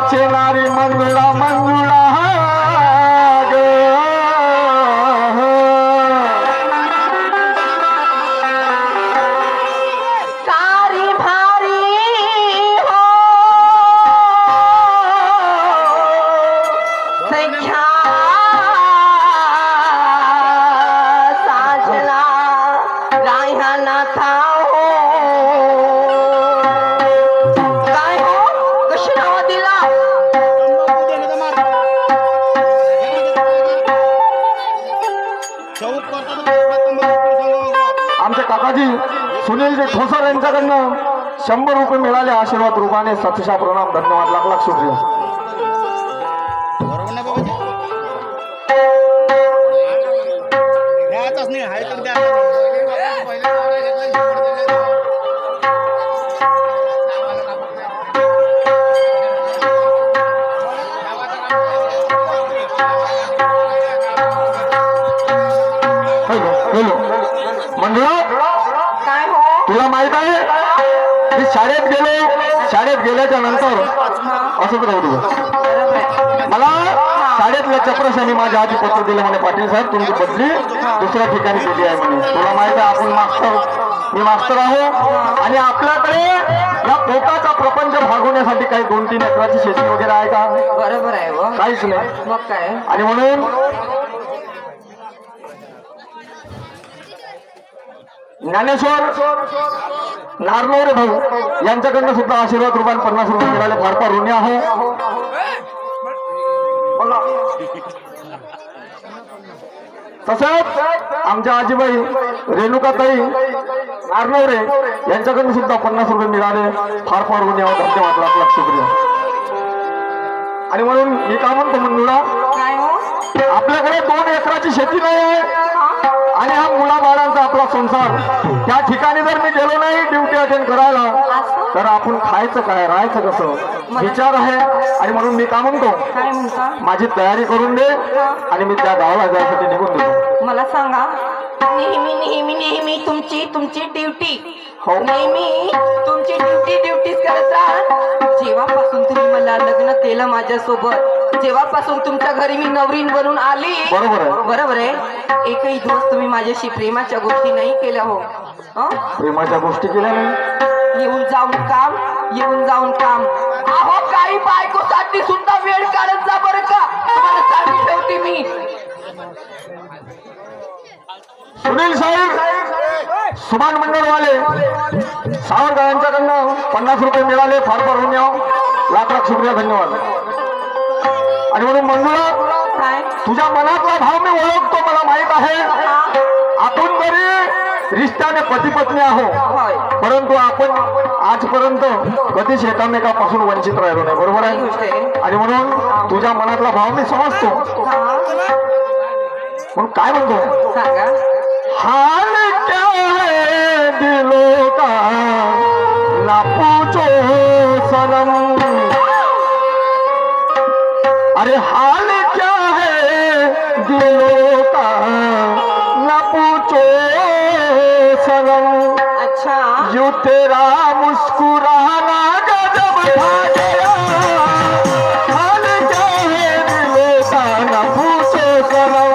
गावाचे नारी मंजुळा मंजुळा ग कारी भारी हो सख्या साजला राह्याला थांबो काय हो कशी नाव दिला आमचे काकाजी सुनीलजी ठोसर यांच्याकडनं 100 रुपये मिळाले आशीर्वाद रूपाने सतशा प्रणाम धन्यवाद लाख लाख शुक्रिया काय हो तुला माहित आहे मी शाळेत गेल्याच्या नंतर असंच राहू तुझं मला शाळेतल्या चप्रशाने माझ्या आधी पत्र दिलं म्हणे पाटील साहेब तुमची बदली दुसऱ्या ठिकाणी केली आहे म्हणे तुला माहित आहे आपण मी मास्तर आहो आणि आपल्याकडे या पोटाचा प्रपंच भागवण्यासाठी काही 2-3 एकराची शेती वगैरे आहे का बरोबर आहे हो काहीच नाही मग काय आणि म्हणून ज्ञानेश्वर नारनवरे भाऊ यांच्याकडनं सुद्धा आशीर्वाद रूपाने 50 रुपये मिळाले फार फार ऋणी आहे तसंच आमच्या आजीबाई रेणुकाताई नारनवरे यांच्याकडून सुद्धा 50 रुपये मिळाले फार फार ऋणी आहोत धन्यवाद लाख लाख शुक्रिया आणि म्हणून मी का म्हणतो मंजुळा काय हो आपल्याकडे 2 एकराची शेती नाही आहे आणि हा मुलाबाळांचा आपला संसार त्या ठिकाणी जर मी गेलो नाही ड्युटी अटेंड करायला तर आपण खायचं काय राहायचं कसं विचार आहे आणि म्हणून मी का म्हणतो काय म्हणता माझी तयारी करून दे आणि मी त्या गावाला जायसाठी निघून देतो मला सांगा नेहमी नेहमी नेहमी तुमची ड्युटी हो. नेहमी तुमची ड्युटीच करता जेव्हापासून तुम्ही मला लग्न केलं माझ्यासोबत जेव्हापासून तुमच्या घरी मी नवरीन बनून आली बरोबर आहे एकही दिवस तुम्ही माझ्याशी प्रेमाच्या गोष्टी नाही केल्या हो प्रेमाच्या गोष्टी केल्या नाही येऊन जाऊन काम अहो काही बायकोसाठी सुद्धा वेळ काढत जा बरं का तुम्हाला सांगून ठेवते मी सुनील साहेब सुभान मंडळवाले सावरकर यांच्याकडनं 50 रुपये मिळाले फार फार ऋणी आहोत लाख लाख शुक्रिया धन्यवाद आणि म्हणून मंजुळा काय तुझ्या मनातला भाव मी ओळखतो मला माहित आहे आपण जरी रिश्त्याने पती पत्नी आहो परंतु आपण आजपर्यंत कधीच एकामेकापासून वंचित राहिलो नाही बरोबर आहे आणि म्हणून तुझ्या मनातला भाव मी समजतो म्हणून काय म्हणतो सांगा हाल क्या है दिलों का ना पूछो सनम अरे हाल क्या है दिलों का ना पूछो सनम अच्छा यूं तेरा मुस्कुराना गजब था गया हाल क्या है दिलों का ना पूछो सनम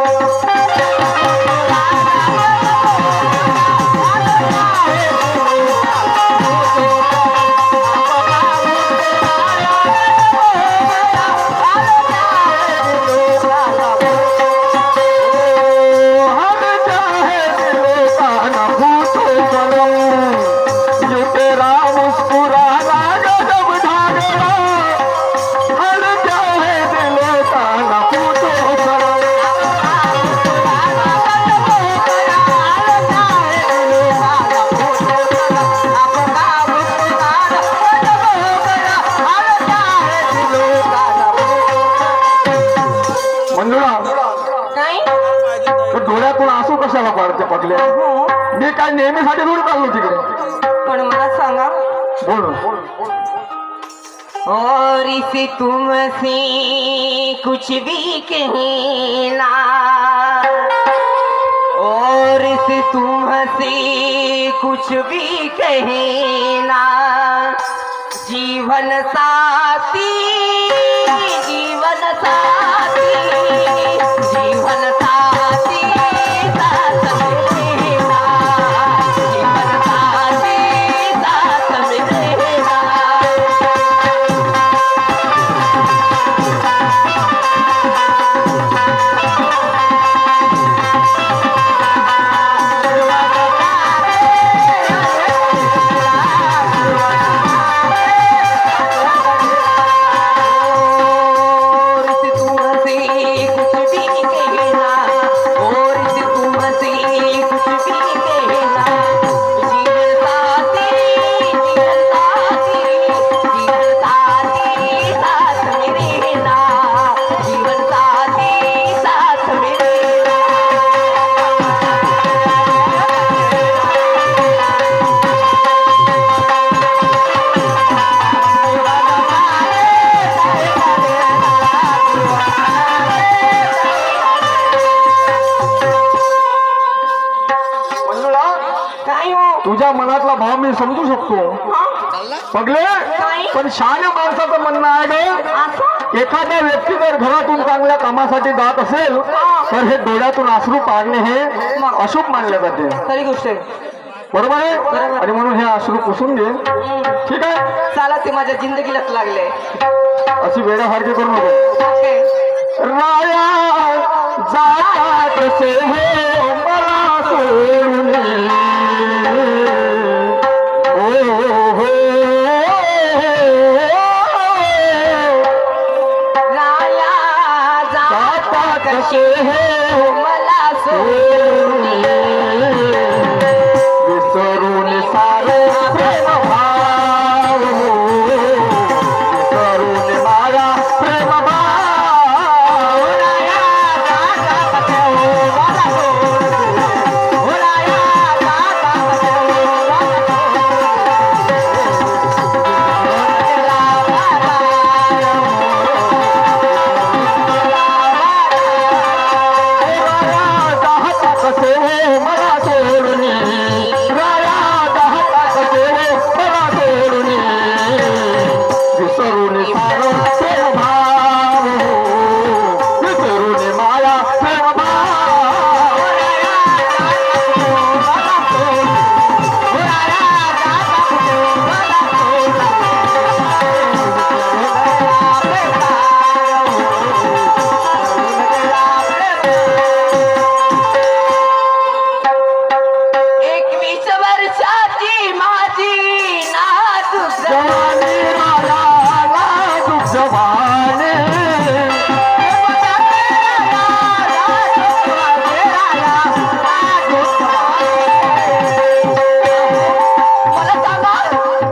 डोळ्यातून आसू कशाला पडते पडले मी काय नेहमीसाठी दूर चाललो तिकडे पण मला सांगा बोल और इसे तुमसे कुछ भी कहना और इसे तुमसे कुछ भी कहना जीवन साथी जीवन साथी जीवन साथी साथ मेरा जीवन साथी साथ मेरा तुझ्या मनातला भाव मी समजू शकतो पगले, पण शहाण्या माणसाचं म्हणणं आहे ग, एखाद्या व्यक्ती जर घरातून चांगल्या कामासाठी जात असेल तर हे डोळ्यातून अश्रू पाडणे हे अशुभ मानले जाते. खरी गोष्ट आहे. बरोबर आहे, आणि म्हणून हे अश्रू पुसून घे. ठीक आहे, चाला ते माझ्या जिंदगीलाच लागले. अशी वेड्यासारखी करू नको. ओके. राया जातात कसे हो मला सोडून, राया जातात कसे हो मला सोडून, विसरून सारे प्रेम भाव, विसरून माया प्रेम भाव. राया जातात कसे हो मला सोडून, राया जातात कसे हो मला कसे हो मला सोडून, राया दहता कसे हो मला सोडून, विसरून सारं प्रेम भाव, विसरून माया प्रेम भाव. एकवीस वर्षाची माझी नाजूक जवानी मला नाजूक जवानी, मला सांगा,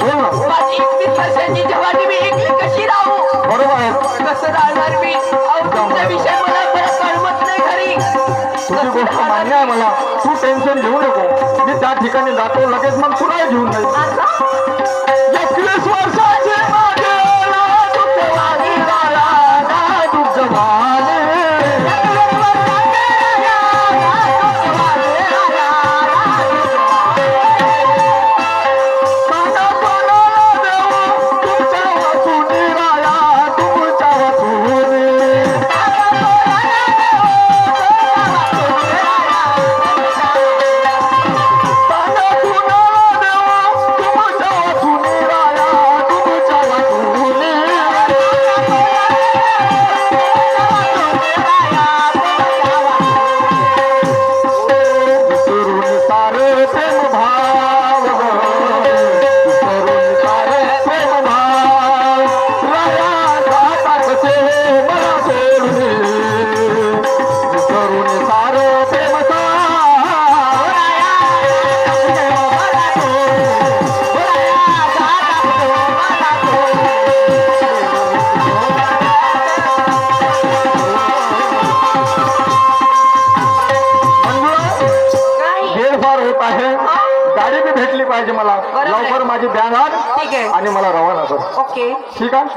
बोल ना. माझी 21 वर्षाची जवानी मी एकली कशी राहू? बरोबर आहे, कसं राहणार मी? अहो, तुमचा विषय मला परत कळमत नाही घरी. तुझी गोष्ट मान्य आहे मला. तू टेन्शन घेऊ नको, मी त्या ठिकाणी जातो लगेच, मग तुला घेऊन जाईल. असं? 21 वर्षाचे माझे नाजूक जवानी, राया नाजूक जवानी. सांगा कोणाला देऊ तुमच्या वाचूनी, राया तुमच्या वाचूनी. सांगा कुणाला देऊ तुमच्या वाचूनी, राया तुमच्या वाचूनी. विसरून सारे प्रेम भाव, विसरून सारे प्रेम भाव, राया जाता कसे मला सोडून, विसरून सारे प्रेम भाव. काय? वेळ फार होत आहे, गाडी बी भेटली पाहिजे मला. बरोबर आहे. लवकर माझी बॅग आण ठीक आहे. आणि मला रवाना कर. ओके. ठीक आहे.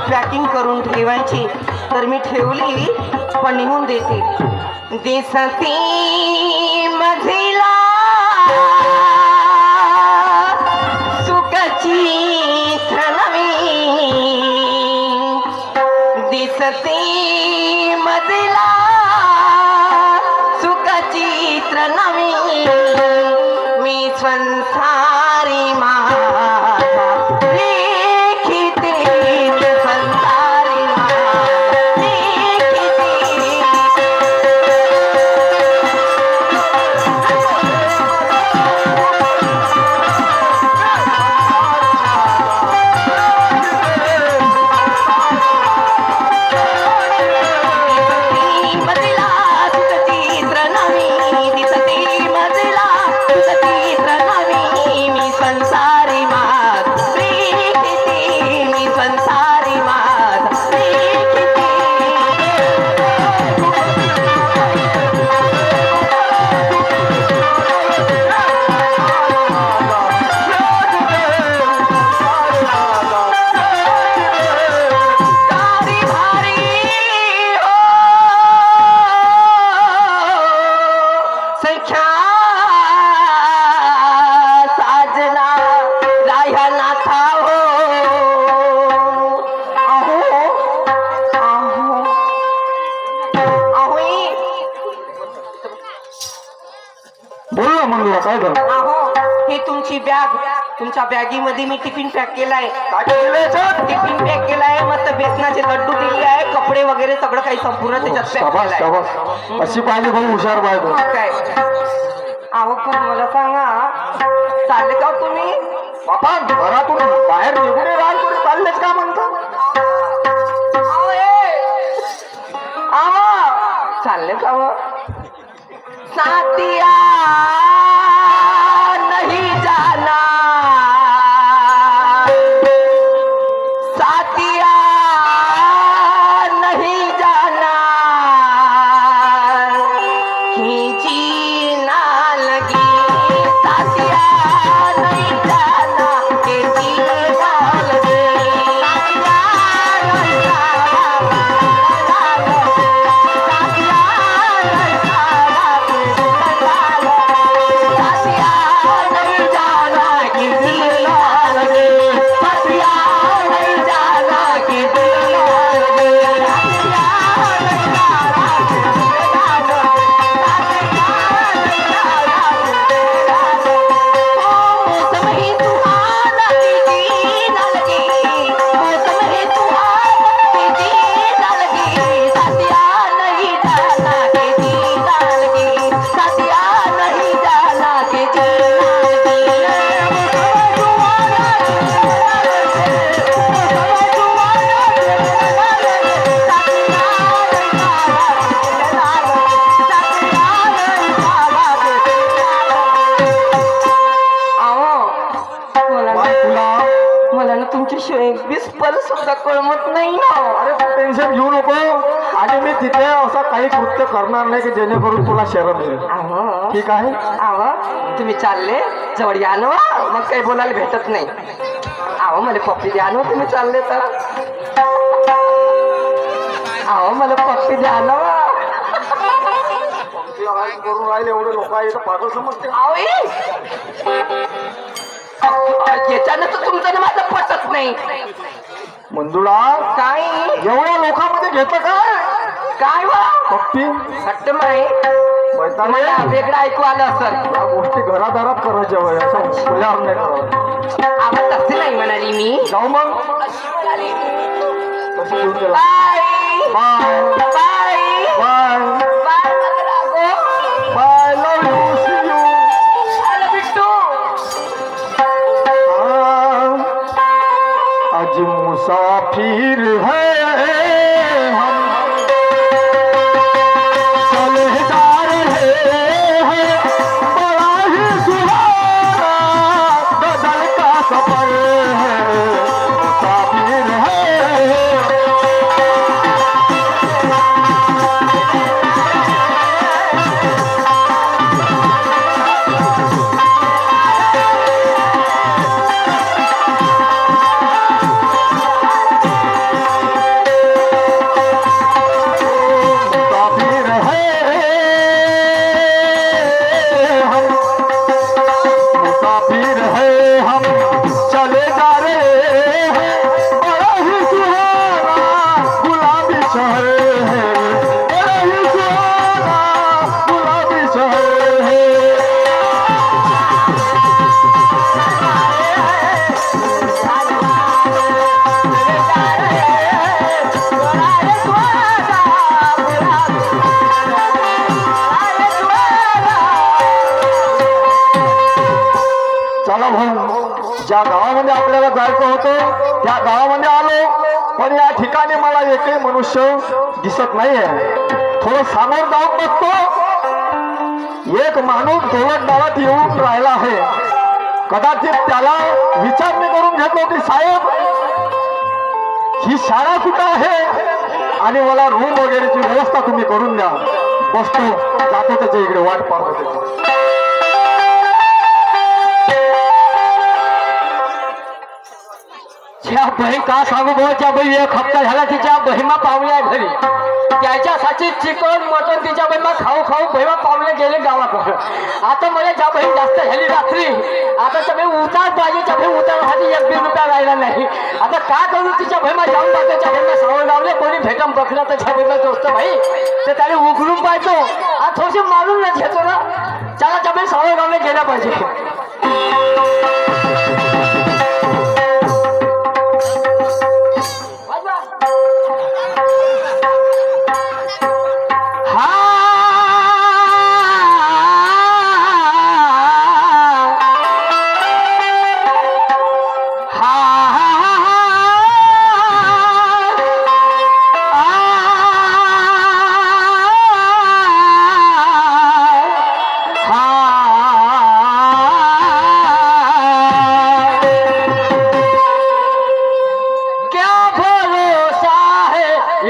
पॅकिंग करून ठेवायची तर मी ठेवली पण निघून देते. दिसती मझिला सुखाची नवी, दिसती मझिला सुखाची नवी, मी संसारी माझा देखीते, संसारी माझा देखीते. मदिला सुखची नवी, दिसती मदिला सुखची नवी, मी संसारी माझ देखीते, मी संसारी माझ देखीते. तारी भारी हो सख्या साजना राह्या नाथा हो. अहो अहो अहो बोल ना मंगला, काय कर अहो हे तुमची बॅग, तुमच्या बॅगीमध्ये मी टिफिन पॅक केलाय. टिफिन पॅक केलाय, मस्त बेसनाचे लड्डू दिले आहे, कपडे वगैरे सगळं काही संपूर्ण त्याच्यात पॅक शाबास केलंय. शाबास, अशी पाहिजे भाऊ, हुशार बायको. काय अहो पण मला सांगा, चालले का हो तुम्ही? बापा घरातून बाहेर निघून राहाल तरी चाललेच का म्हणता? अहो, अहो, चालले का हो? साथिया नहीं जाना, साथिया नहीं जाना, खींची ना लगी, साथिया नहीं जाना, खींची ना लगी, साथिया नहीं जाना, साथिया नहीं जाना, कि दिल ना लगे, साथिया नहीं जाना कि दिल ना लगे, साथिया नहीं जाना कि दिल ना लगे, मौसम ही सुहाना दीदी ना लगी, मौसम ही सुहाना दीदी ना लगी, साथिया नहीं जाना कि दिल ना लगी, साथिया नहीं जाना कि दिल काय तुला? मला ना तुमच्याशिवाय 20 पल सुद्धा कळमत नाही ना. अरे तू टेन्शन घेऊ नको, आणि मी तिथे असं काही कृत्य करणार नाही की जेणेकरून तुला शरम येईल. अहो ठीक आहे? अहो तुम्ही चालले जवळ या ना, मग काही बोलायला भेटत नाही. अहो मला पप्पी द्या ना, तुम्ही चालले तर. अहो मला पप्पी द्या ना. करून राहिले एवढे लोक आहे पागल समजते. याच्यानं तर तुमचं ना माझं पटत नाही. मंजुळा, काय एवढ्या लोकांमध्ये घेतं काय काय वा पप्पी? हट्ट माय मला वेगळं ऐकू आलं असं. या गोष्टी घरादारात करायच्या वय, असं खुल्यावर नाही करावं. आवाज तसे नाही म्हणाली मी. जाऊ मग, कशी घेऊन गेला? Bye bye bye bye bye मग bye, love you, see you. आलं बिट्टू. आज मुसाफिर है हम, चले जा रहे हैं, बड़ा ही सुहाना गजल का सफर है, मुसाफिर है. जायचं होतं त्या गावामध्ये आलो, पण या ठिकाणी मला एकही मनुष्य दिसत नाहीये. थोडं समोर जाऊन बघतो, एक माणूस ढोलकदारात येऊन राहिला आहे. कदाचित त्याला विचारणी करून घेतलो की साहेब ही शाळा कुठं आहे आणि मला रूम वगैरेची व्यवस्था तुम्ही करून द्या. बसतो, जातो त्याच्या इकडे वाट पाहतो त्याची. त्या बहीण का सांगू भाऊ, त्या बहीण एक हप्ता झाला तिच्या बहिमा पाहुणे आहे घरी. त्याच्यासाठी चिकन मटन तिच्या बहिमा खाऊ खाऊ बहिमा पाहुणे गेले गावाकडे. आता मला ज्या बहीण जास्त झाली रात्री, आता त्या बहीण उतार पाहिजे, त्या बहीण उतारसाठी 1-2 रुपया राहिला नाही. आता काय करू, तिच्या बहिमा जाऊन पाहतो. त्या बहिमा सावळ गावले कोणी भेटम बघला तर त्या बहिमा दोस्त भाई तर त्याला उघडून पाहतो आणि थोडीशी मारून नाही घेतो ना. चला त्या बहीण सावळ गावले गेल्या पाहिजे.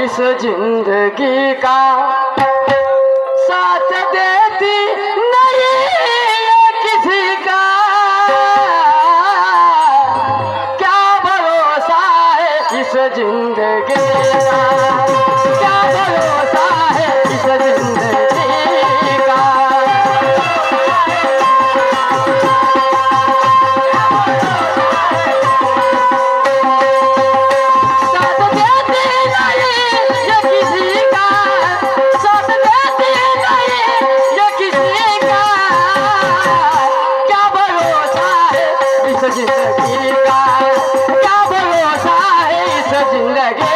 इस जिंदगी का साथ देती नहीं ये किसी का, क्या भरोसा है इस जिंदगी का, क्या भरोसा है इस जिंदगी का. जिंदगी का क्या भरोसा है इस जिंदगी.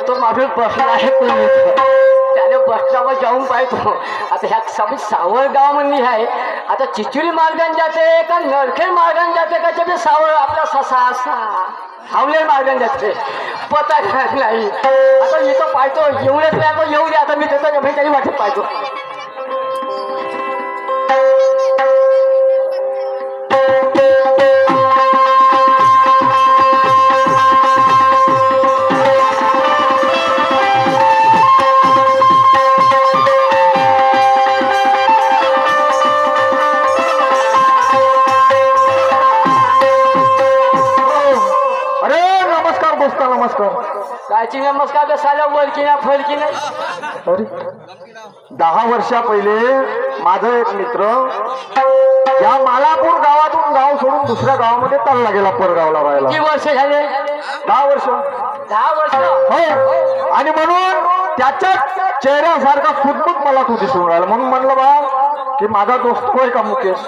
तो मागे बसला आहे कोणी, त्याने बसल्यावर जाऊन पाहतो. आता ह्या सगळी सावळ गाव म्हणली आहे. आता चिचुली मार्गाने जाते का नरखेड मार्गाने जाते का, ते सावळ आपला ससा सावलेर मार्गाने जाते पता नाही. आता इथं पाहतो येऊनच नाही, आता येऊ दे. आता मी त्याचा त्याची वाटत पाहतो. नमस्कार. कायची नमस्कार बसायला वरकी ना फरकी नाही. अरे 10 वर्षा पहिले माझा एक मित्र या मालापूर गावातून गाव सोडून दुसऱ्या गावामध्ये चालला गेला, परगावला राहायला. किती वर्ष झाले? 10 वर्ष. 10 वर्ष हो. आणि म्हणून त्याच्या चेहऱ्यासारखा खुदबुद मला तू दिसून राहिला. म्हणून म्हणलं बा की माझा दोस्त होय का मुकेश.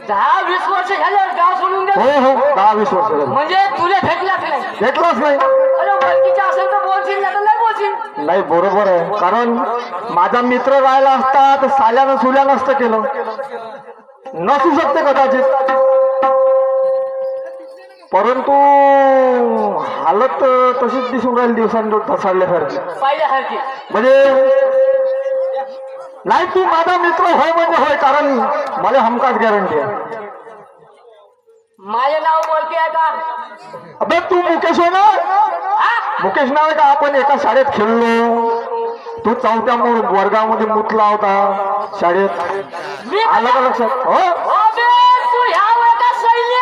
10-20 वर्ष झाले गाव सोडून हो हो 10-20 वर्ष झाले. म्हणजे तुला भेटलाच नाही? भेटलाच नाही. अरे ओळखीचा असेल तर बोलशील, नाही बोलशील. नाही बरोबर आहे, कारण माझा मित्र राहिला असता तर साल्यानं सुल्या नसतं केलं. नसू शकते कदाचित, परंतु हालत तशीच दिसून राहील दिवसांदिवस ढसाळल्यासारखी पाहिल्यासारखी. म्हणजे नाही तू माझा मित्र होय म्हणजे होय, कारण मला हमखास गॅरंटी आहे. माझे नाव बोलते आहे का? अबे तू मुकेश हो ना? मुकेश नाव आहे का? आपण एका शाळेत खेळलो, तू 4थ्या वर्गामध्ये मुतला होता शाळेत, आलं का लक्षात? हो तू ह्या वर्गात सैन्य.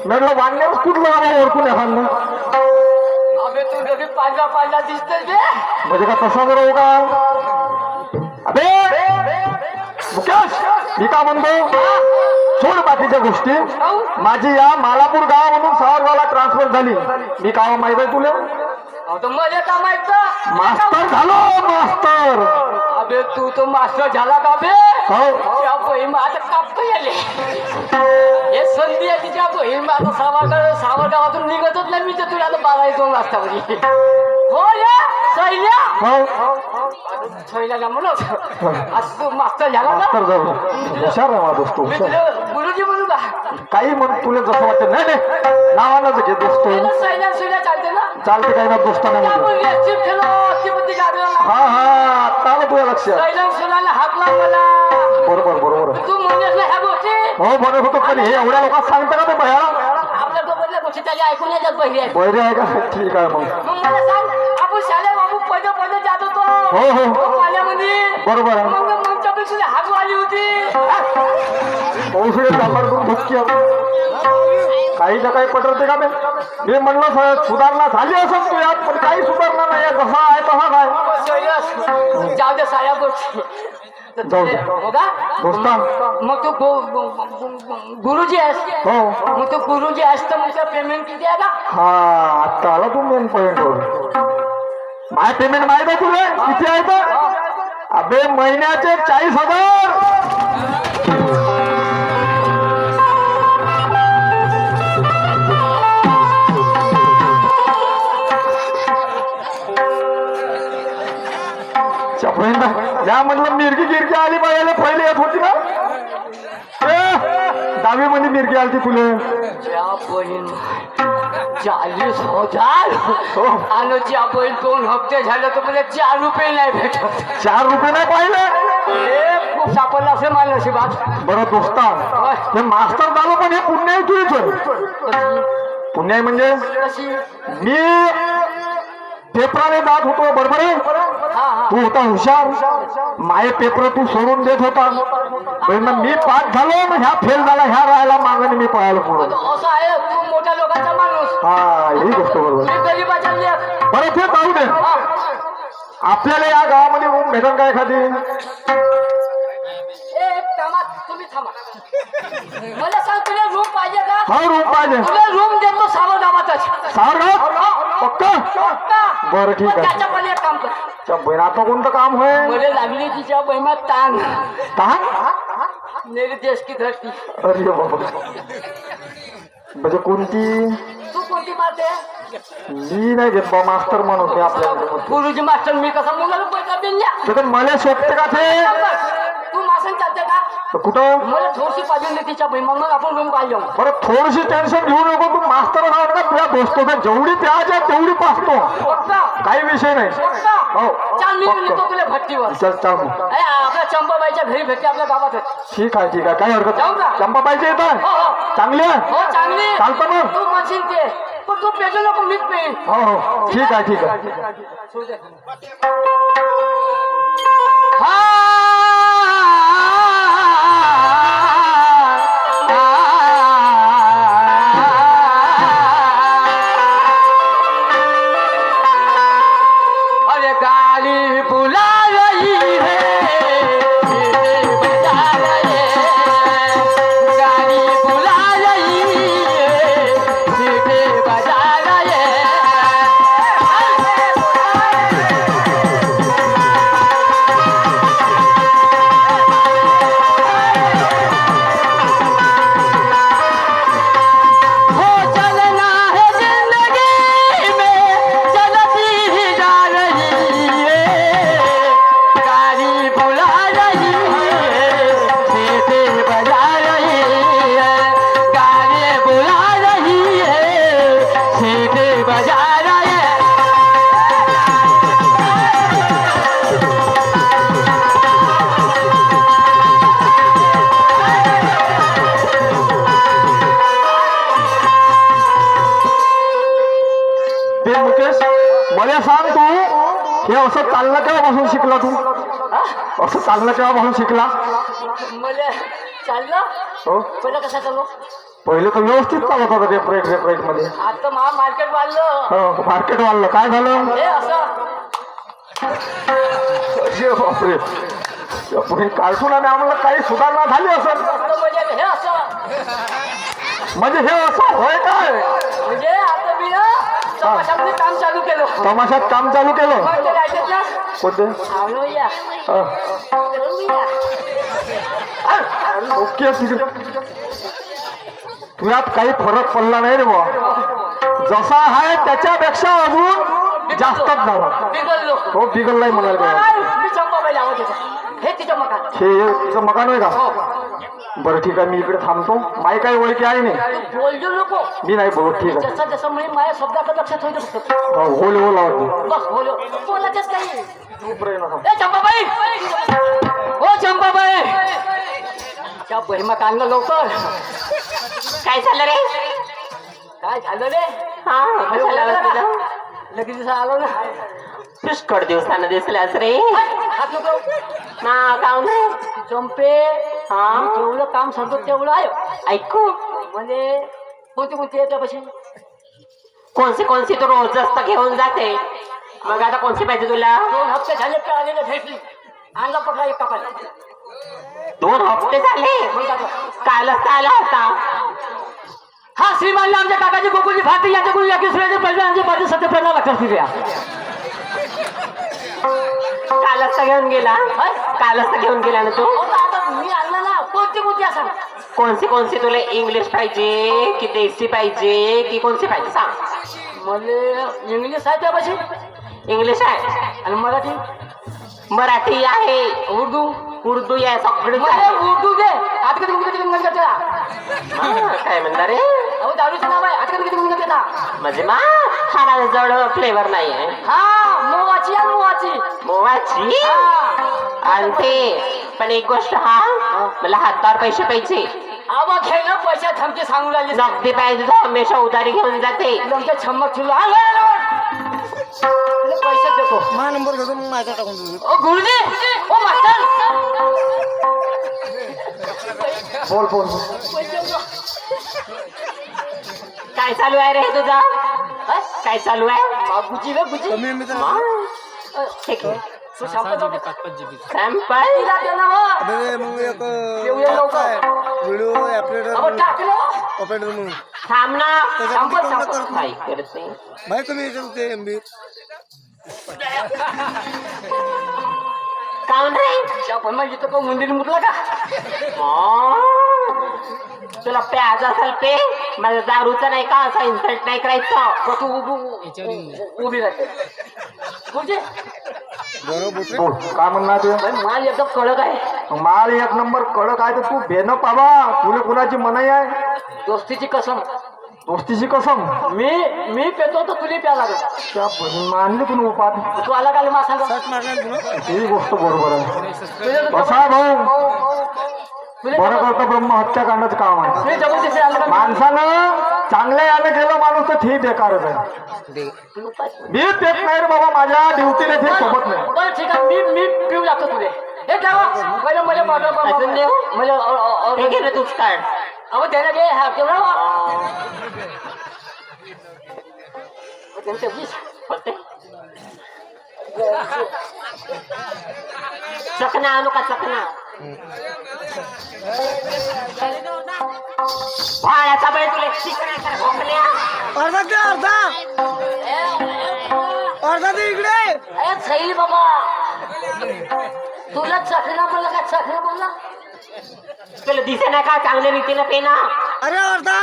म्हटलं वाढण्यावर कुठलं ओळखून एखादं. अबे तू एवढी पांढरा पांढरा दिसतोय बे. म्हणजे का तसा जर का अबे मुकेश मी का म्हणतो सोड बाकीच्या गोष्टी माझी या मालापूर गावामधून सावरगावला ट्रान्सफर झाली मी गाव माहित आहे तुला अहो, तर मला का माहित मास्तर झालो मास्तर अबे तू तो मास्टर झाला का बे हो त्या बहीण आता कापतो याले हे संधी आहे तिच्या बहीण आता सावरगावातून निघतच नाही मी तर तुला आता 12-2 वाजता बरी हो या सैल्या हो सैल्याला म्हणत आज तू मास्टर झाला ना मास्तर झालो हुशार आहे माझा दोस्त मी हुशार तुला गुरुजी म्हणू का काही म्हण तुला जसं वाटतं नाही नाही नावानंच घे दोस्त सैल्या चालते ना चालते काही ना दोस्ताना त्या म्हणजे मुलगी अशी खेळो ती म्हणते गाडीला हा हा आता आलं तुझ्या लक्षात सैल्या सुनाला हाकला मला बरोबर बरोबर तू म्हणतेस ना ह्या गोष्टी हो म्हणत होतो पण हे एवढ्या लोकांना सांगतं का ते भया आपल्या सोबतल्या गोष्टी त्याच्या ऐकून येतात बहिरी आहेत बहिरे आहे का ठीक आहे मग मग मला सांग आपण शाळेत बाबू पहिले जात होतो हो, हो. पाण्यामध्ये बरोबर आहे. मग तुझी हात आली होती औषधे जांभर करून भुक्की काही ना काही पटवते का मी म्हणलं सुधारणा झाली असं तू यात पण काही सुधारणा नाही आहे जसा आहे तसा काय जाऊ दे साऱ्या गोष्टी जाऊ दे. हो का दोस्ता मग तू गुरुजी आहेस हो मग तू गुरुजी आहेस तर मग पेमेंट किती आहे का हा आता आला तू मेन पॉइंट माय पेमेंट माहित आहे तुला किती आहे तर अबे महिन्याचे 40,000 या म्हटलं मिरगी गिरकी आली पाहिजे पहिले येत होती ना दहावी मध्ये मिरगी आली तुले ज्या बहीण 40,000 हो आणि ज्या बहीण 2 हप्ते झाले तर मला 4 रुपये नाही भेटत 4 रुपये नाही पाहिले हे खूप सापडलं असेल मला नशिबात बरं दोस्ता हे मास्तर झालो पण हे पुण्य आहे तुझं पुण्य आहे म्हणजे कशी मी पेपराने जात होतो बरोबर आहे हा हा तू होता हुशार माये पेपर तू सोडून देत होता पण मग मी पास झालो मग ह्या फेल झाला ह्या राहायला मागणी मी पळायला पुढे असं आहे तू मोठ्या लोकांचा माणूस हा ही गोष्ट बरोबर मी गरीबाचा लेख बरं ते जाऊ दे आपल्याला या गावामध्ये रूम भेटन का एखादी एक कामात तुम्ही थांबा मला सांग तुला रूम पाहिजे का हा रूम पाहिजे तुला रूम देतो सावरगावातच सावरगाव पक्का बरं ठीक आहे त्याच्या पण एक काम कर त्या बहीण आता कोणतं काम होय मला लागली तिच्या बहिमात ताण ताण मेरी देश की धरती अरे बाबा म्हणजे कोणती तू कोणती मारते मी नाही घेत बा मास्टर म्हणून मी आपल्याला गुरुजी मास्टर मी कसा मुलाला पैसा देऊन तर मला शोधते का ते तू मासन चालते का कुठं मला थोडीशी पाहिजे तिच्या बहिमा मग आपण रूम पाहिजे बरं थोडीशी टेन्शन घेऊ नको तू मास्तर राहणार का तुझ्या दोस्त जेवढी प्याज आहे तेवढी पाचतो पक्का काही विषय नाही पक्का हो चाल मी पक्का. नेतो तुला भट्टीवर चल चालू आपल्या चंपाबाईच्या घरी भेटते आपल्या गावातच ठीक आहे काही हरकत जाऊ का? नाही चंपाबाईचे येत आहे हो हो चांगली आहे हो चांगली चालतं मग तू म्हणशील ते पण तू पेटू नको मीच पेन हो हो ठीक आहे ठीक आहे अरे गाड़ी बुला रही है बजा रही है गाड़ी बुला रही है सीधे बजा रही है हो चलना है जिंदगी में चलती ही जा रही है गाड़ी बुला रही है सीधे बजा रही है गाड़ी बुला रही है सीधे बजा रही है ते मुकेश मला सांग तू हे असं चाललं केव्हापासून शिकला तू असं चाललं केव्हापासून शिकला मला चाललं हो पहिला कसा चाललो पहिले तर व्यवस्थित चालत होतं रेप मध्ये. आता मार्केट वाढलं. मार्केट वाढलं, काय झालं? हे असं अरे बापरे, पुढे कार्टून आणि आम्हाला काही सुधारणा झाली असं. म्हणजे हे असं म्हणजे हे असं होय काय? म्हणजे आता मी ना तमाशामध्ये काम चालू केलं. तमाशात काम चालू केलं. मग ते राहतात ना, कोणते? आवलो या. ओके, ठीक आहे. तुझ्यात काही फरक पडला नाही रे बुवा. जसा आहे त्याच्यापेक्षा अजून जास्तच झाला. बिघडलो. हो, बिघडलाय नाही म्हणाल का? मी चंपाबाईला आवाज देतो. हे तिचं मकान. हे तिचं मकान होय का? बरं ठीक आहे, मी इकडे थांबतो. माई काही ओळखी आहे नाही. बोललो नको. मी नाही बोलत. ठीक आहे. जसं जसं म्हणजे माझ्या शब्दाकडे लक्षात होईल फक्त. होल होल आवडते. बस बोलो. बोलायचंच काही. चूप रे नका. ए चंपाबाई, ओ चंपाबाई, त्या बहिमा काढलं लवकर. काय झालं रे? काय झालं रे? हा, कशाला आला तुला? लगेच दिवसा आलो ना. पुष्कळ दिवसानं दिसल्यास रे. हात नको. ना काम नाही. चंपे, हा? मी जेवढं काम सांगतो तेवढं आहे. ऐकू, म्हणजे कोणती येत्यापाशी? कोणसी तू रोज जास्त घेऊन जाते. मग आता कोणसी पाहिजे तुला? 2 हप्ते झाले का आलेले भेटली. आणला पटला एक कापायला. 2 हप्ते झाले. कालच आला होता. हा श्रीमानला आमच्या काकाची गोकुळची फाटी यांच्याकडून या किसऱ्याचे पहिले आमचे पाठी सत्यप्रदा लागतात तिथे. कालच तर घेऊन गेला. कालच तर घेऊन गेला ना तू. आता मी आणलं ना. कोणती असं कोणसी तुला इंग्लिश पाहिजे की देशी पाहिजे की कोणसी पाहिजे सांग. मला इंग्लिश आहे त्यापाशी. इंग्लिश आहे आणि मराठी आहे, उर्दू आहे, सगळं मला उर्दू दे. आता कधी काय म्हणणार रे? अहो दारूचं नाव आहे. आता कधी देता. म्हणजे खाण्याला जवळ फ्लेवर नाही आहे. हा मोवाची आहे, मोवाची. आणि ते पण एक गोष्ट, मला हातावर पैसे पाहिजे. आवा घ्यायला पैसा थमके सांगू लागले. नगदी पाहिजे तर हमेशा उधारी घेऊन जाते. तुमच्या छम्मक चुला पैसे देतो. माझा नंबर घेतो, मग माझा टाकून देतो. ओ गुरुजी, ओ मास्टर, बोल. काय चालू आहे रे तुझा? काय चालू आहे? गुची रे गुची. कमी एमबीचा नंबर. ठीक आहे. तू संपत सॅम्पल अबे मग एक व्हिडिओ ऑपरेटर म्हणून थांब ना. त्याच्यात काय करते? भाई कमी याच्यात ते एमबी. काऊन रे? पण मग इथं कोण मंदिर मुतला का? तुला प्याज असेल पे. माझ्या दारूचा नाही का असा इन्सल्ट नाही करायचं. तू उभी राहते. गुरुजी बोल, काय म्हणणार ते? माल एकदम कडक आहे. माल एक नंबर कडक आहे. तर तू भेन पावा. तुला कुणाची मनाई आहे? दोस्तीची कसम. दोस्तीची कसम. मी पेतो तर तुला प्या लागेल. त्या मानली तुम्ही उपाध. तू आला का मा सांगा. शर्ट मारला तुला. ही गोष्ट बरोबर आहे. कसा भाऊ बरं करतो, ब्रह्म हत्याकांडाचं काम आहे. मी जबरदस्ती आलं का? माणसानं चांगल्या यानं गेलं माणूस तर ठीक बेकारच आहे. मी पेत नाही रे बाबा. माझ्या ड्युटीने ते सोबत नाही. बरं ठीक आहे. मी पिऊ लागतो तुले. हे ठेवा. अजून देऊ? हे घे रे तूच काढ. अहो त्याला घे. हा तेवढा फक्त चकना आणू का? चकना भाड्याचा बैल तुला अर्धा ते इकडे. सैल बाबा तुला चखना बोलला का? चखना बोलला तुला दिसे नाही का चांगल्या रीतीनं पेना? अरे अर्धा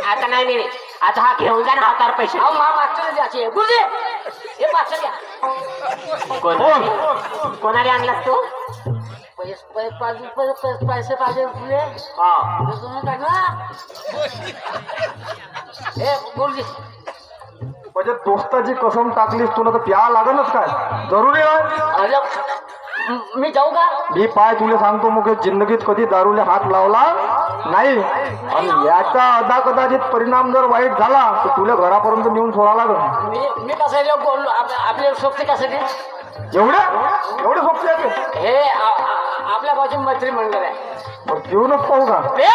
आता नाही. आता हा घेऊन जा ना हातावर पैसे. मागचं द्यायचे. गुरुजी हे पाचशे घ्या. कोणाला आणलास तू? पैसे पाहिजे तुले. हे गुरुजी म्हणजे दोस्ताची कसम टाकलीस तुला तर प्या लागणच काय? जरुरी आहे. अरे मी जाऊ का? मी पाय तुला सांगतो मग जिंदगीत कधी दारूला हात लावला नाही. आणि याचा अदा कदाचित परिणाम जर वाईट झाला तर तुला घरापर्यंत नेऊन सोडा लागल. मी कसं बोललो आपल्या सोबती कसं एवढे सोपे आहे ते? हे आपल्या बाजू मैत्री मंडळ आहे. मग घेऊनच पाहू का? ए,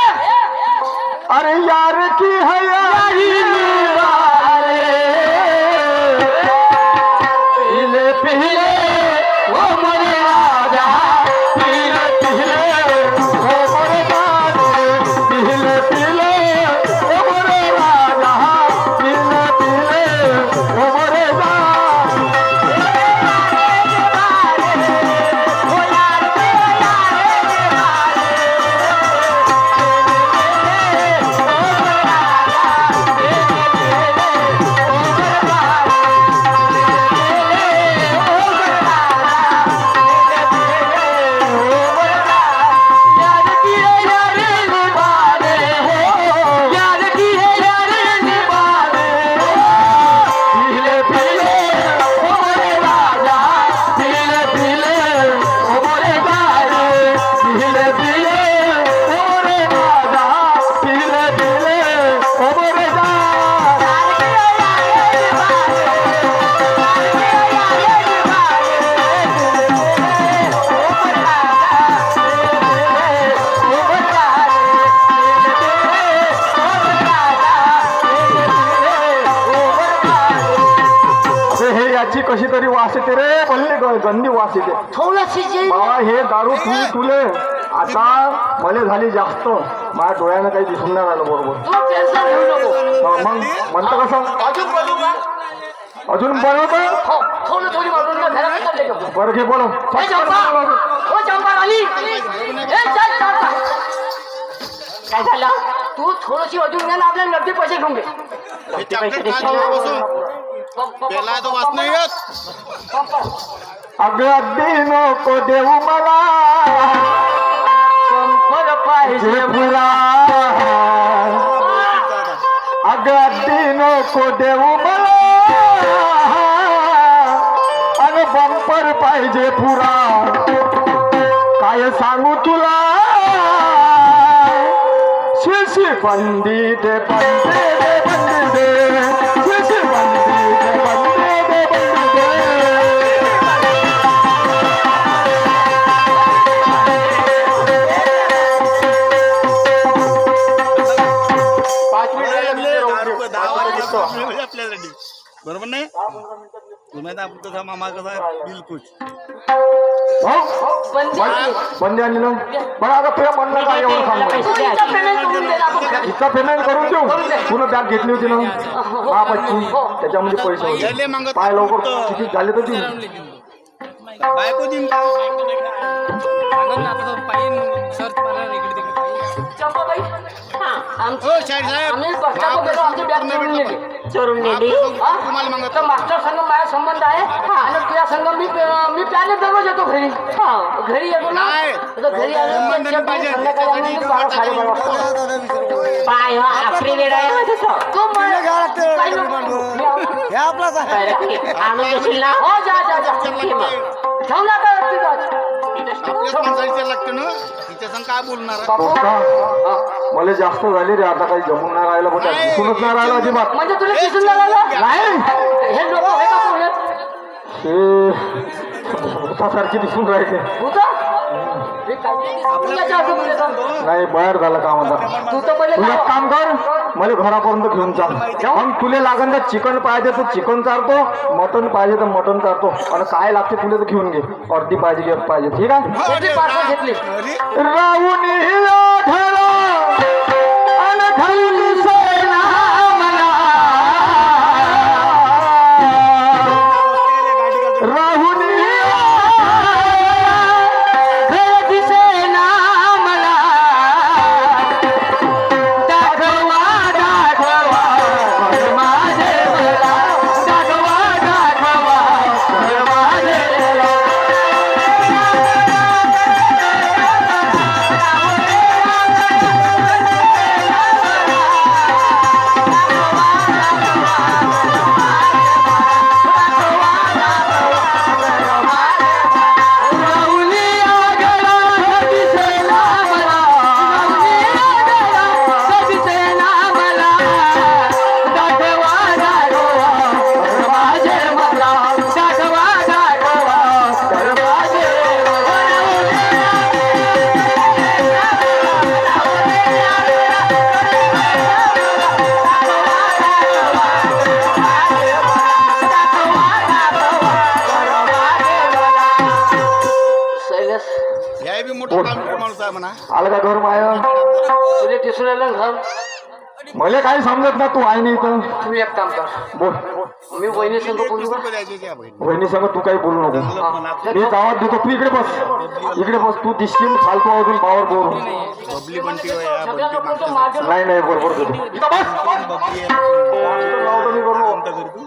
अरे यार की है यारी निराले, पीले पीले वो मोरे राजा, पीले पीले वो मोरे राजा, पीले पीले वो मोरे राजा, पीले पीले वो मोरे राजा. कशी तरी वास येते रे, पल्ले गंदी वास येते. थोडीशी बाबा हे दारू तुले आता मला झाली जास्त, माझ्या डोळ्यानं काही दिसून नाही राहिलं बरोबर. तू टेन्शन घेऊ नको. मग म्हणतं कसं अजून बोलू का? अजून बनवतं. हो, थोडी वाढून घरात चालले का? बरं घे बोलव. ए चंपा, ओ चंपा राणी, ए चल चंपा. काय झालं? तू थोडीशी अजून घे ना, आपल्याला नगदी पैसे घेऊन घे. त्याला तो वाच नाही येत. अगं अगदी नको देऊ मला, पंपर पाहिजे पुरा. अगं अगदी नको देऊ मला, अन बंपर पाहिजे पुरा. काय सांगू तुला, शिशी बंदी दे बंदी दे बंदी दे, शिशी बंदी दे बंदी दे बंदी दे. आपल्यासाठी बरोबर नाही. तुम्ही आता आपलं मामा कसा बिलकुल बंदी आणली ना. बरं आता तुला म्हणलं काय एवढं सांग मला. इतका पेमेंट करून देऊ. पुन्हा बॅग घेतली होती ना महापाची, त्याच्यामध्ये पैसे होते. पाय लवकर किती झाले तर देऊ. बायको दिन चंपाबाई, हो शाहीर साहेब, आम्ही बस स्टॉपवर गेलो, आमची बॅग चोरून नेली. तुम्हाला मागत तर मास्टर संघ माझा संबंध आहे, आणि तुझ्या संघ मी प्याने दररोज येतो घरी. घरी येतो ना, नाही. तर घरी आलो संबंध नाही पाहिजे. संध्याकाळी आम्ही 12-12:30 वाजता. पाय हो, आपली वेळ आहे हो तसं. तू मला घ्यावं लागतं. काही नको. मी आलो. हे आपलाच आहे. बरं, आणून देशील ना. हो, जा ये मग. ठेवू नका तिथं. आपल्याच माणसाला लागतं ना, तिच्या संग काय बोलणार. मला जास्त झाली रे, आता काही जमून नाही राहिलं. पण दिसूनच नाही राहिलं अजिबात. म्हणजे तुला दिसून लागलं नाही हे लोक हे का पुण्यात हे भूतासारखी दिसून राहिले. होतं? हे काहीतरी दिसून याच्या असं बोलायचं. नाही बाहेर झालं काम आता. तू तर पहिले तुला एक काम कर, मला घरापर्यंत घेऊन चाल. मग तुला लागन तर चिकन पाहिजे तर चिकन चारतो, मटन पाहिजे तर मटन चारतो, आणि काय लागते तुला तर घेऊन घे. अर्धी पाहिजे की पाहिजे, ठीक आहे. किती पार्सल घेतली? राहून आढळा आणि घालून सेना मला, राहून घर दिसेना मला. दाखवा दाखवा घर माझे मला, दाखवा दाखवा घर माझे मला. बोल. कामगार माणूस आहे म्हणा. आलं का घर माय तुझे दिसून आलं घर मला काही समजत ना तू आहे नाही इथं. तू एक काम कर बोल मी वहिनी संग बोलू 20 का रुपये द्यायचे त्या बहिणी. वहिनी सांग तू काही बोलू नको. मी गावात देतो तू इकडे बस तू दिसशील फालतू अजून पावर बोल. बबली बंटी होय या, सगळ्या बंटी लोकांचं माणसं. माझं नाही नाही बरोबर देतो इथं बस. बबली आहे. लावतो मी बरोबर. कोणतं घरी तू?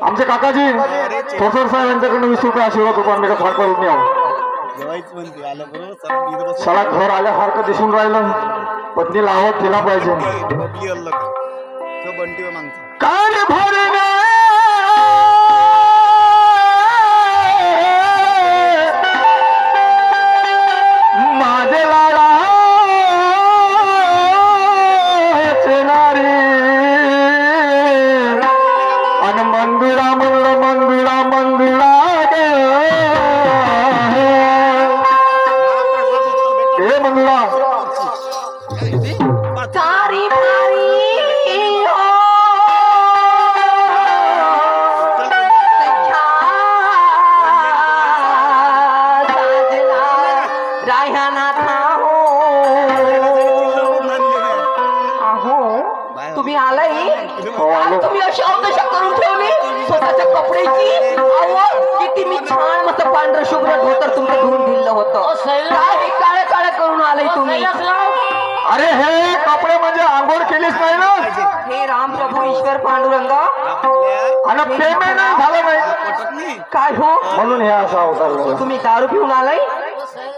आमचे काकाजी ठोसर साहेब यांच्याकडनं 20 रुपये आशीर्वाद होतो आम्ही का फार करून यावं. जेवायच म्हणते आलं बरोबर सर इथं बसून. सला घर आल्यासारखं दिसून राहिलं. पत्नी लावत तिला पाहिजे. बबली अल्ल का तो बंटी होय माणसं. कान भरणे माझे लाडा नारी अन मंदिरा म्हणलं मंदिरा हे मंदिरा सारी मारी हो साजना राह्याना था हो अहो तुम्ही आलाय आज तुम्ही अशी अवदशा करून ठेवली स्वतःच्या कपड्याची. अहो किती मी छान मस्त पांढरं शुभ्र धोतर तुमचं धुवून दिलं होतं. काय हे काळे काळे करून आलाय तुम्ही. अरे हे कपडे म्हणजे आंघोळ केलीच नाही ना. हे राम प्रभू ईश्वर पांडुरंग आपल्या आणि पेमेंट झालं नाही पटत नाही. काय हो म्हणून हे असा अवतार. तुम्ही दारू पिऊन आलाय.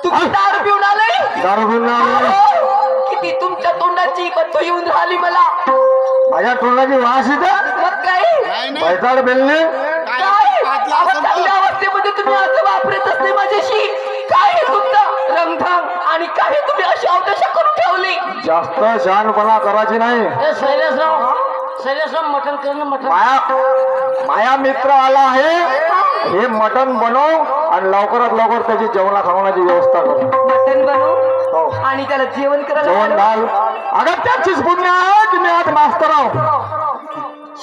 तुम्ही दारू पिऊन आलाय. दारू पिऊन आलो. अहो, किती तुमच्या तोंडाची बद्ध येऊन राहिली मला. माझ्या तोंडाची वास येते. मग काय नाही नाही बैताड बेलने काय अहो, चांगल्या अवस्थेमध्ये तुम्ही असं वापरत असते माझ्याशी. काय हे तुमचं रंगढंग आणि काय हे तुम्ही अशी अवदशा करून ठेवली. जास्त शहाणपणा करायची नाही. शैलेशराव मटण करणं मटण माया मित्र आला आहे. हे मटण बनव आणि लवकरात लवकर त्याची जेवणा खावण्याची व्यवस्था कर. मटण बनवू हो. आणि त्याला जेवण करायला जेवण घालू. घाल. अगं त्याचीच पुण्य आहे की मी आज मास्तर आहो.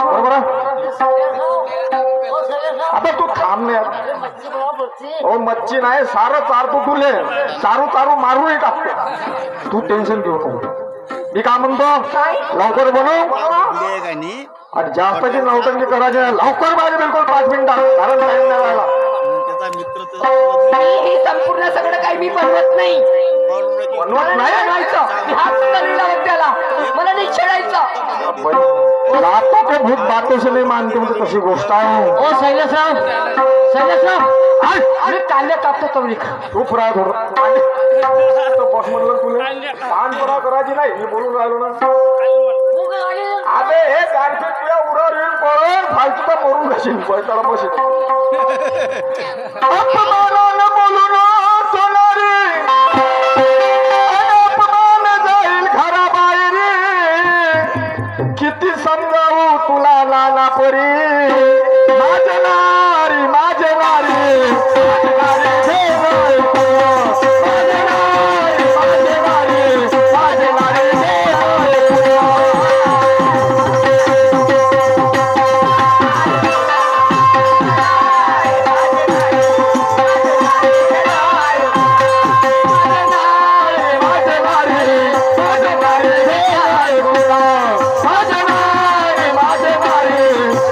बरोबर आहे? आता तू थांब नाही. ओ मच्छी नाही सारं चारतो तुले. चारू मारूही टाकतो. तू टेन्शन घेऊ नको. मी काय म्हणतो लवकर बनव बबली आहे का नाही आणि जास्तची नौटंकी करायची नाही. लवकर पाहिजे बिलकुल 5 मिनिटात. कारण टाइम नाही राहिला. म्हणून त्याचा मित्र तर नाही, हे संपूर्ण सगळं काही मी बनवत नाही. बनवत मला नाही नाही. बनवायचं. मी हात सुद्धा नाही लावत त्याला. मला नाही छेडायचं. रातो के भूत बातों से नहीं मानते म्हणजे तशी गोष्ट आहे. ओ शैलेशराव मी कांदे कापतो तवलिक. खूप राय थोडं बस म्हटलं तुला लहानपणा करायची नाही. मी बोलून राहिलो ना. अबे हे गाडीचे तुला उडा रेल पळून फालतू तर मरून घाशील. पैसाला बसेल अपमानानं बोलून सोनारी अपमान जाईल घरा बाहेर. किती समजावू तुला नाना परी. माझे नारी माझे नारी माझे नारी हे बायको. माझे नारी माझे नारी माझे नारी हे बायको. माझे नारी माझे नारी हे बायको. माझे नारी माझे नारी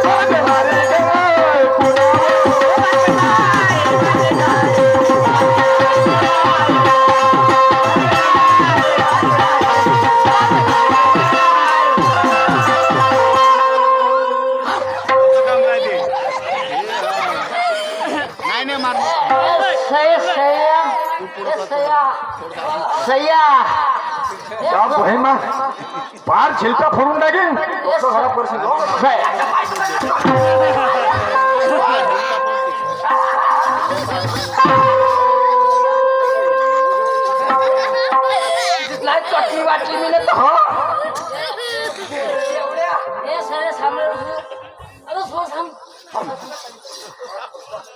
माझे नारी हे बायको. काम काय ते नाही नाही मार त्या बहिमा फार छिलका फोडून टाकेन. डोकं खराब करशील. नाही चटणी वाटली मी नाही तर हो.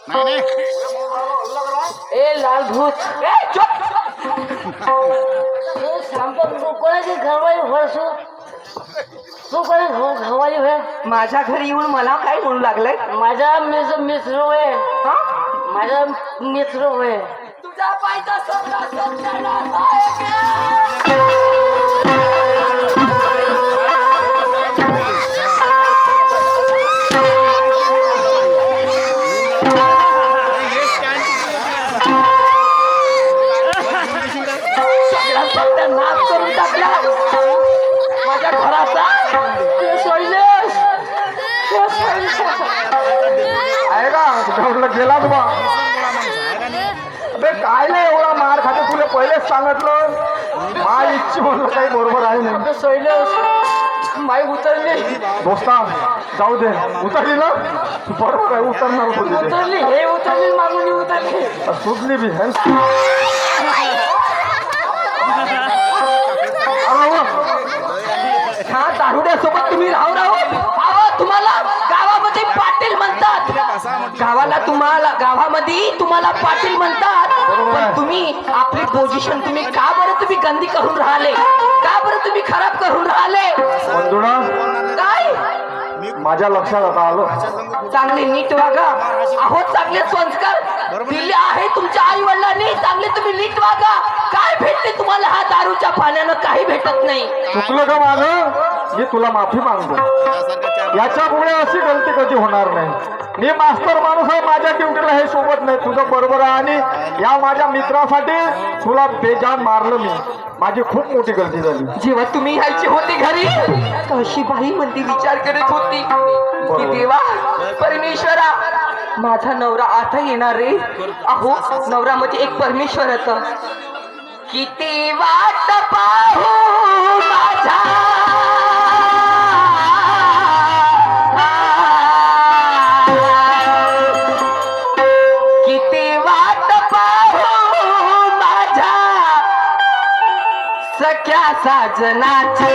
नाही नाही ए लाल भूत ए, चुप. कोणाची घरवाली भरसू तू कोणी घरवाली होय. माझ्या घरी येऊन मला काय म्हणू लागलंय. माझा मित्र होय. हा? माझा मित्र होय. जपायचा सगळा सत्यानाश आहे गे. सगळा सत्यानाश करून टाकला माझ्या घराचा. हे शैलेश, हे शैलेश. आहे का म्हटलं गेला तुम्हा अबे काय नाही एवढा मार खाते तुला पहिलेच सांगितलं माय इच्छी म्हणलं काही बरोबर आहे नाही. शैलेश माई उतरली दोस्ता जाऊ दे उतरली ना बरोबर आहे उतरणार होती ते. उतरली हे उतरली मागून उतरली. सुटली बी है ह्या दारुड्यासोबत तुम्ही राहू तुम्हाला गावामध्ये पाटील म्हणतात. गावामध्ये तुम्हाला पाटील म्हणतात. पण तुम्ही आपली पोझिशन तुम्ही का बरं तुम्ही गंदी करून राहिले, का बरं तुम्ही खराब करून राहिले. बंधुडा काय माझ्या लक्षात आता आलं. चांगले नीट वागा. अहो चांगले संस्कार दिले आहे तुमच्या आई वडिलांनी. चांगले तुम्ही नीट वागा. काय भेटते तुम्हाला हा दारूच्या पाण्यानं? काही भेटत नाही. चुकलं का माझं? मी तुला माफी मागतो. याच्यापुढे अशी गलती कधी होणार नाही. मी मास्तर माणूस आहे. माझ्या ड्युटीला हे सोबत नाही. तुझं बरोबर आहे. आणि या माझ्या मित्रासाठी तुला बेजान मारलं मी. माझी खूप मोठी गलती झाली. जेव्हा तुम्ही यायची होती घरी तर अशी बाई म्हणती विचार करत होती की देवा परमेश्वरा माझा नवरा आता येणार रे. अहो नवरा म्हणजे एक परमेश्वर होता. किती वाट पाहू माझा किती वाट पाहू माझ्या सख्या साजनाची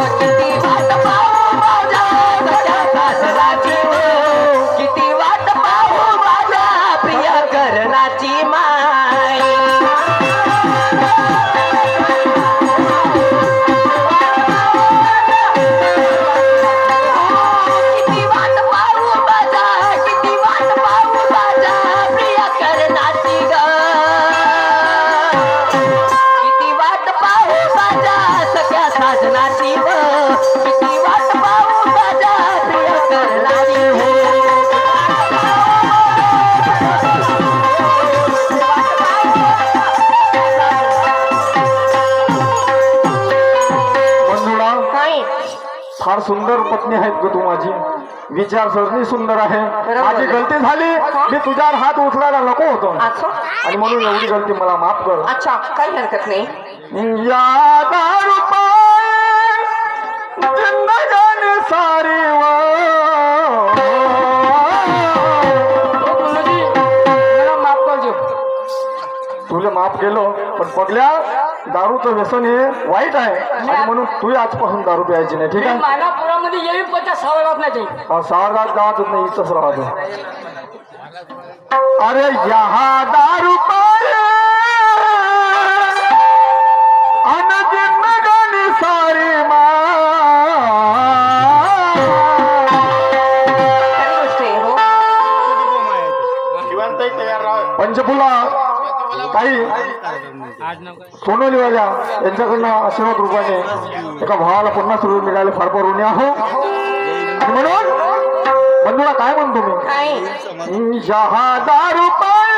किती वाट पाहू माझ्या सख्या साजनाची. किती वाट पाहू माझ्या प्रिय करणाची माय. किती वाट पाहू माझ्या, किती वाट पाहू माझ्या प्रिय करणाची ग. किती वाट पाहू माझ्या सगळ्या साजनाची ग. किती वाट पाहू माझ्या प्रिय करणाची हो. बंधुडा काय फार सुंदर पत्नी आहेत ग तू माझी. विचारसरणी सुंदर आहे. माझी गलती झाली. मी तुझ्यावर हात उचलायला नको होतो अच्छा आणि म्हणून एवढी गलती मला माफ कर. अच्छा काही हरकत नाही. या दारू पाय जिंदगानी सारी मला माफ करजो. तुला माफ केलं पण पगल्या दारूचं व्यसन हे वाईट आहे आणि म्हणून तू आजपासून दारू प्यायची नाही. ठीक आहे. मानापुरामध्ये येईल पण त्या सवय नाही. सावरगाव गावातच नाही इथंच राहतो. अरे यहा दारू पाय अन जिंदगानी सारी खरी गोष्ट आहे हो. पंचफुला काही सोनवलीवाल्या यांच्याकडनं आशीर्वाद रूपाने एका भावाला 50 रुपये मिळाले. फार फार ऋणी आहो. आणि म्हणून बंधूला काय म्हणतो मी काय जहा दारू पाय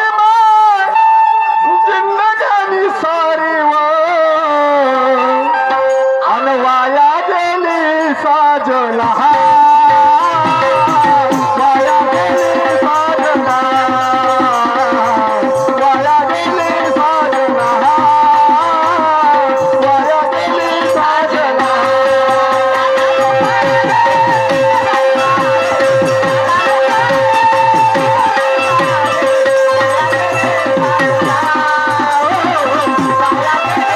जिंदगानी सारी अनवाया गेली साजना. वाया गेली साजना. वाया गेली साजना. वाया गेली साजना. वाया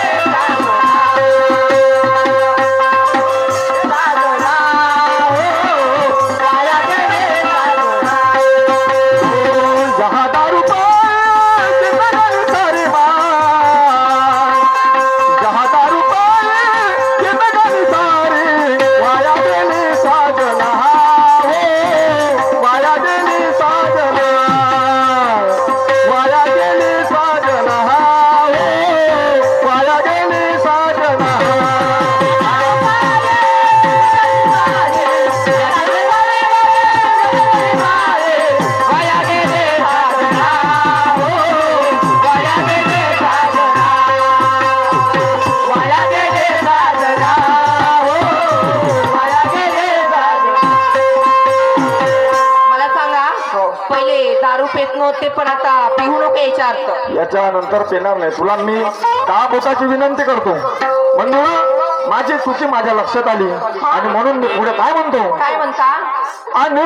पेत नव्हते पण आता पिऊ नको याचा अर्थ. याच्यानंतर पेणार नाही. तुला मी का बोटाची विनंती करतो म्हणून माझी चुकी माझ्या लक्षात आली आणि म्हणून मी पुढे काय म्हणतो काय म्हणता? आणि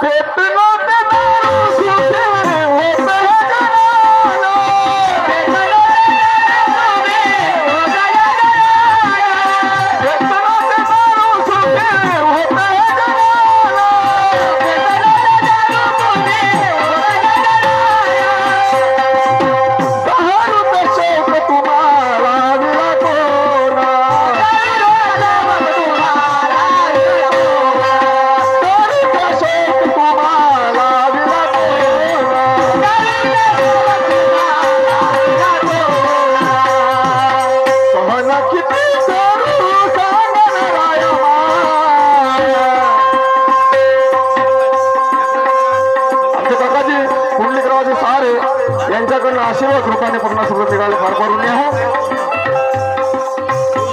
पेत नव्हते दारू सुटे होते गणाला. पेत नव्हते दारू सुटे होते गणाला. दारूचा शौक तुम्हाला दिला कोणा. दारूचा शौक तुम्हाला दिला कोणा. सहन किती करू सांगणारा माया. आमचे काकाजी पुंडलिकरावाचे सहारे यांच्याकडनं आशीर्वाद रूपाने 50 रुपये मिळाले. फार करून या.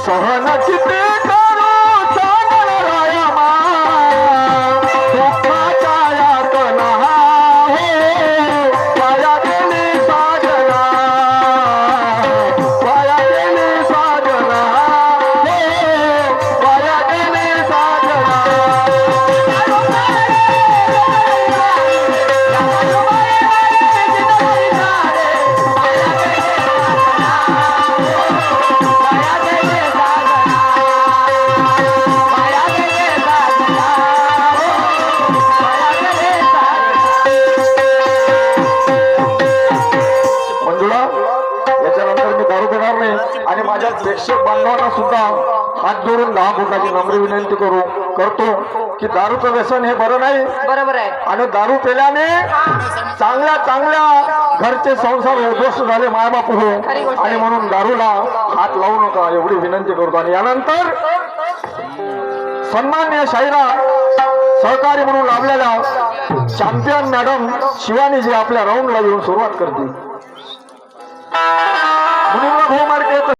सहन किती करू सांगणारा माया. दुःखाच्या यातना हो वाया गेली साजना. वाया गेली साजना हो वाया गेली साजना. मंजुळा, याच्यानंतर मी दारू देणार नाही आणि माझ्या प्रेक्षक बांधवांना सुद्धा हात जोडून 10 फुटाची नम्र विनंती करतो की दारूचं व्यसन हे बरं नाही बरोबर आहे. आणि दारू पेल्याने चांगल्या चांगल्या घरचे संसार उद्ध्वस्त झाले मायबाप हो आणि म्हणून दारूला हात लावू नका एवढी विनंती करतो. आणि यानंतर सन्मान्य शाहिरा सहकारी म्हणून लाभलेल्या चॅम्पियन मॅडम शिवानी जी आपल्या राऊंडला येऊन सुरुवात करते.